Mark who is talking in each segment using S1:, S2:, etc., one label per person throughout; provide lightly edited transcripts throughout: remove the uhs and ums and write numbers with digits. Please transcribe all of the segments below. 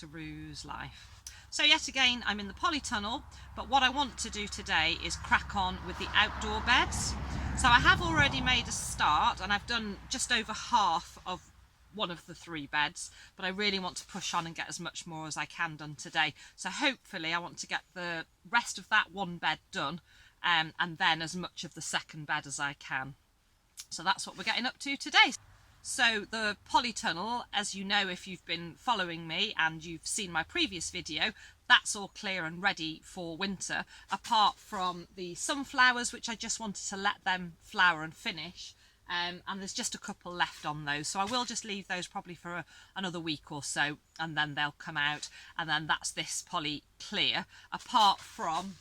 S1: to Rue's life. So yet again, I'm in the polytunnel, but what I want to do today is crack on with the outdoor beds. So I have already made a start and I've done just over half of one of the 3 beds, but I really want to push on and get as much more as I can done today. So hopefully I want to get the rest of that 1 bed done, and then as much of the 2nd bed as I can. So that's what we're getting up to today. So the polytunnel, as you know if you've been following me and you've seen my previous video, that's all clear and ready for winter, apart from the sunflowers, which I just wanted to let them flower and finish. And there's just a couple left on those, so I will just leave those probably for another week or so, and then they'll come out, and then that's this poly clear, apart from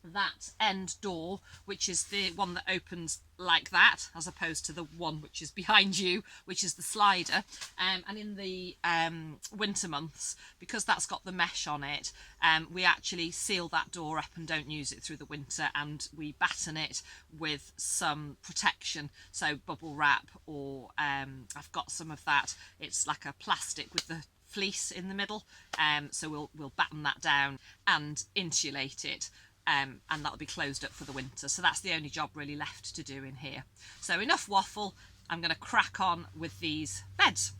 S1: that end door, which is the one that opens like that, as opposed to the one which is behind you, which is the slider. And in the winter months, because that's got the mesh on it, we actually seal that door up and don't use it through the winter, and we batten it with some protection, so bubble wrap, or I've got some of that, it's like a plastic with the fleece in the middle, so we'll batten that down and insulate it. And that'll be closed up for the winter. So that's the only job really left to do in here. So enough waffle, I'm going to crack on with these beds.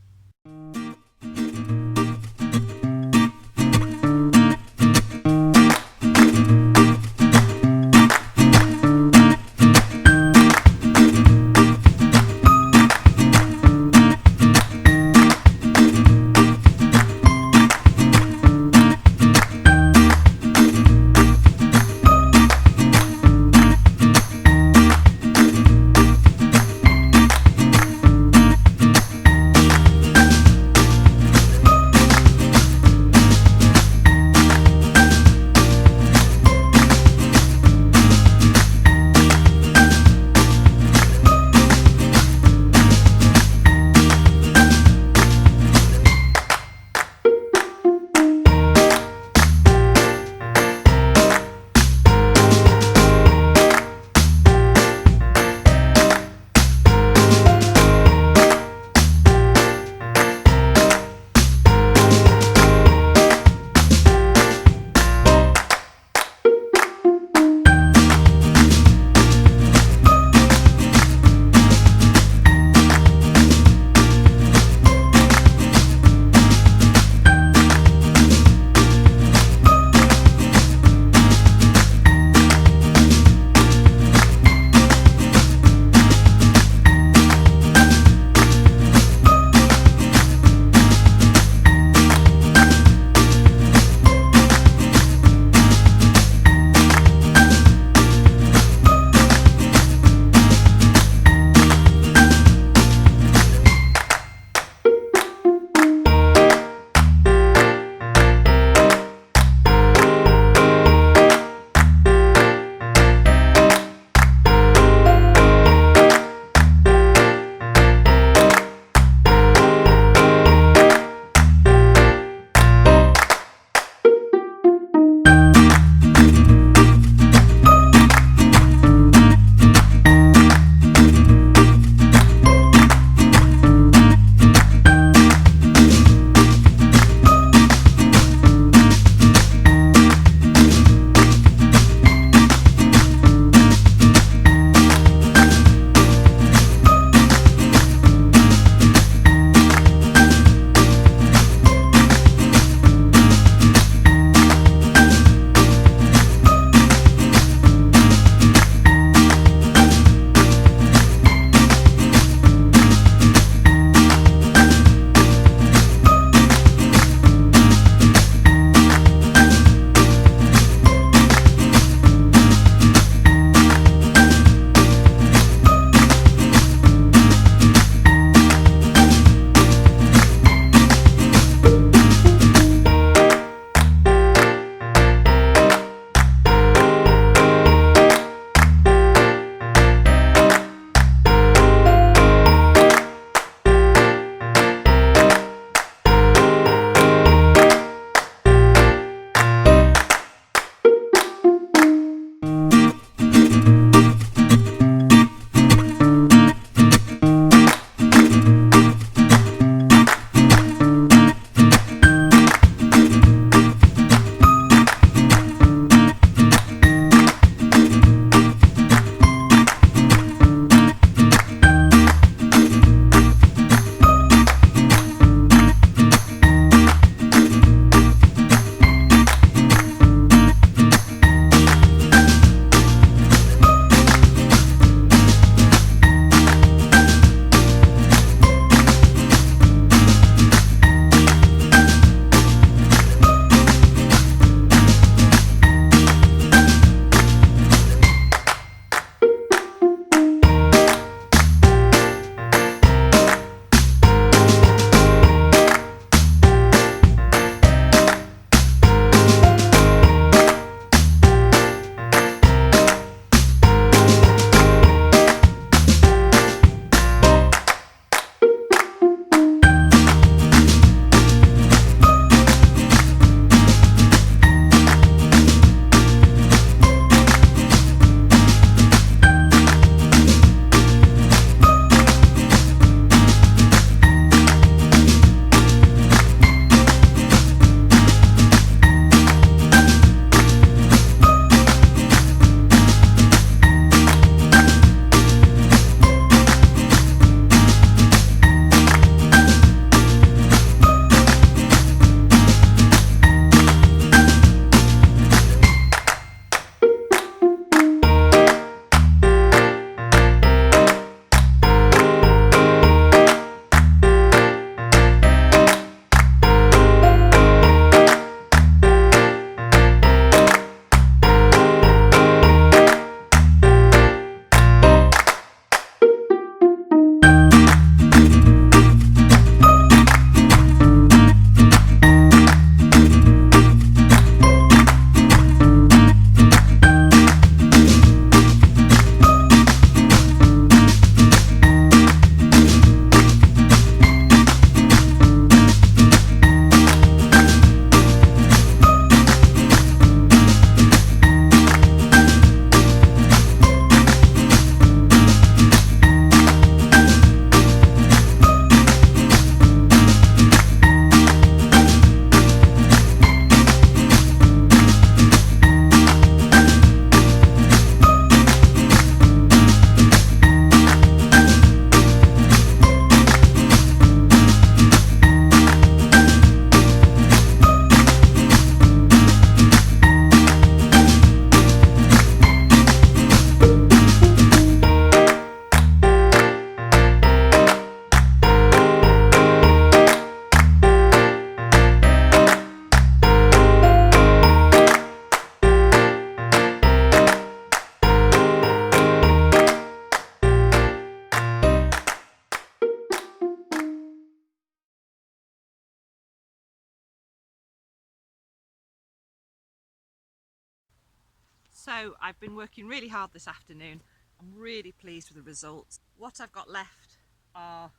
S1: So I've been working really hard this afternoon. I'm really pleased with the results. What I've got left are,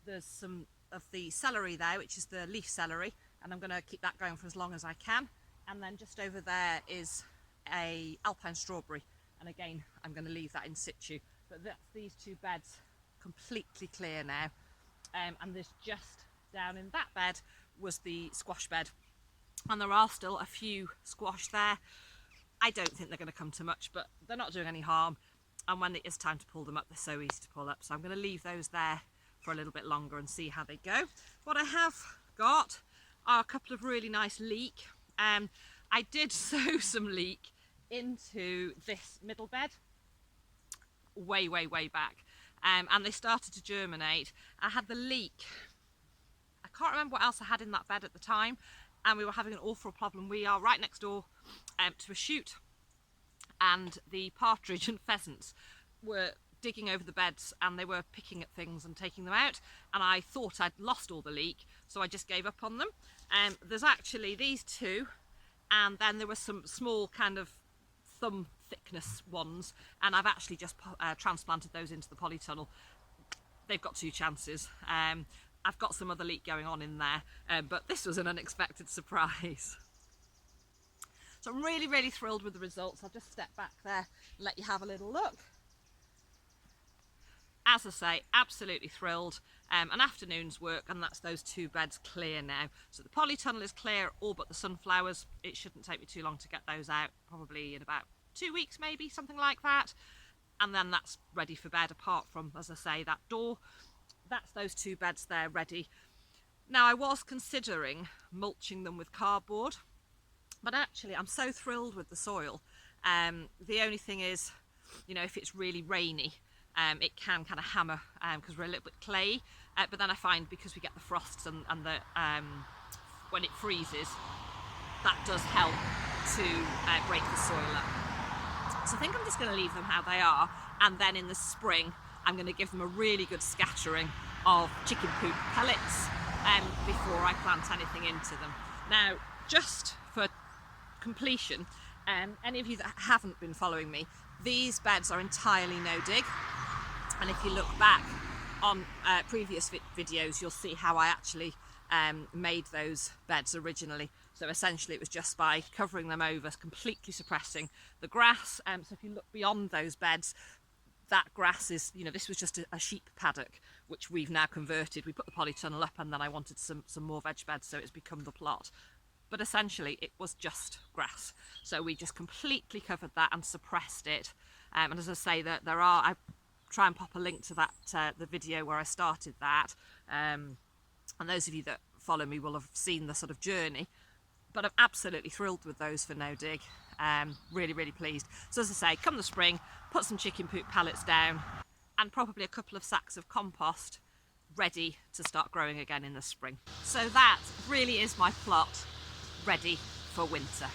S1: there's some of the celery there, which is the leaf celery, and I'm going to keep that going for as long as I can. And then just over there is a alpine strawberry, and again I'm going to leave that in situ. But that's these two beds completely clear now, and there's just down in that bed was the squash bed, and there are still a few squash there. I don't think they're going to come to much, but they're not doing any harm, and when it is time to pull them up, they're so easy to pull up. So I'm going to leave those there for a little bit longer and see how they go. What I have got are a couple of really nice leek. I did sow some leek into this middle bed way back, and they started to germinate. I had the leek, I can't remember what else I had in that bed at the time, and we were having an awful problem. We are right next door to a shoot, and the partridge and pheasants were digging over the beds, and they were picking at things and taking them out, and I thought I'd lost all the leek, so I just gave up on them. There's actually these two, and then there were some small kind of thumb thickness ones, and I've actually just transplanted those into the polytunnel. They've got 2 chances. I've got some other leek going on in there, but this was an unexpected surprise. So I'm really thrilled with the results. I'll just step back there and let you have a little look. As I say, absolutely thrilled. An afternoon's work, and that's those 2 beds clear now. So the polytunnel is clear, all but the sunflowers. It shouldn't take me too long to get those out, probably in about 2 weeks maybe, something like that. And then that's ready for bed, apart from, as I say, that door. That's those 2 beds there ready. Now, I was considering mulching them with cardboard, but actually I'm so thrilled with the soil. The only thing is, you know, if it's really rainy, it can kind of hammer because we're a little bit clayey, but then I find because we get the frosts and the when it freezes, that does help to break the soil up. So I think I'm just going to leave them how they are, and then in the spring I'm going to give them a really good scattering of chicken poop pellets before I plant anything into them. Now, just for completion, any of you that haven't been following me, these beds are entirely no dig, and if you look back on previous videos, you'll see how I actually made those beds originally. So essentially it was just by covering them over, completely suppressing the grass. So if you look beyond those beds, that grass is, you know, this was just a sheep paddock, which we've now converted. We put the polytunnel up, and then I wanted some more veg beds, so it's become the plot. But essentially it was just grass. So we just completely covered that and suppressed it. And as I say, that I try and pop a link to that, the video where I started that. And those of you that follow me will have seen the sort of journey. But I'm absolutely thrilled with those for no dig. Really pleased. So as I say, come the spring, put some chicken poop pellets down, and probably a couple of sacks of compost ready to start growing again in the spring. So that really is my plot ready for winter.